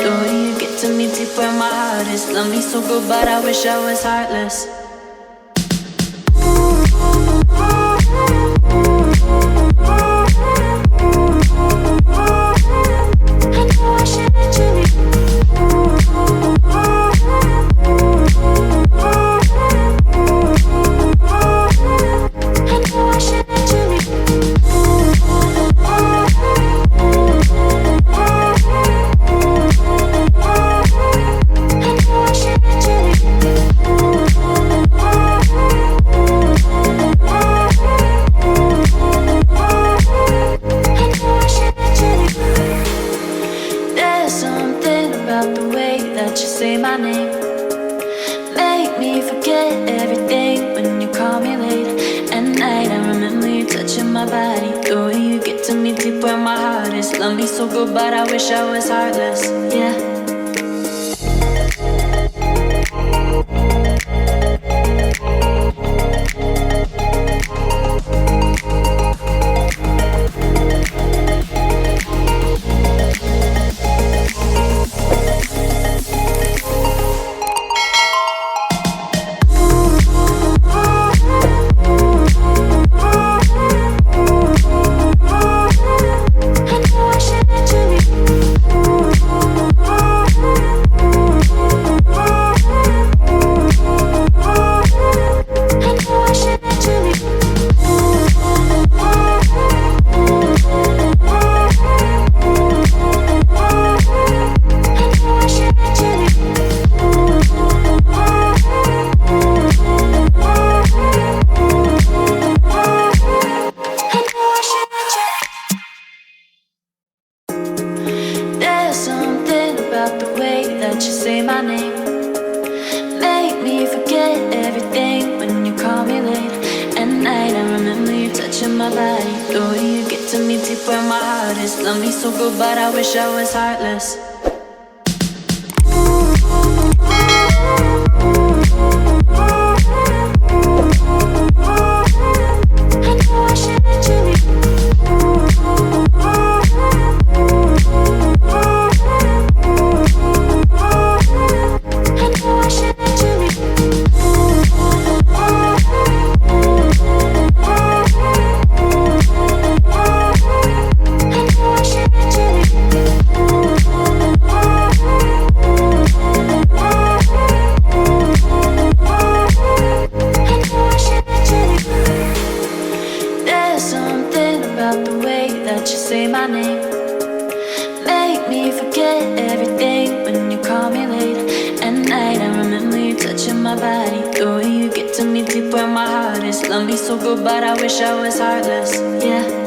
The way you get to me deep where my heart is. Love me so good, but I wish I was heartless. Love me so good, but I wish I was heartless. Yeah. Love me so good, but I wish I was heartless. Love me so good, but I wish I was heartless. Yeah.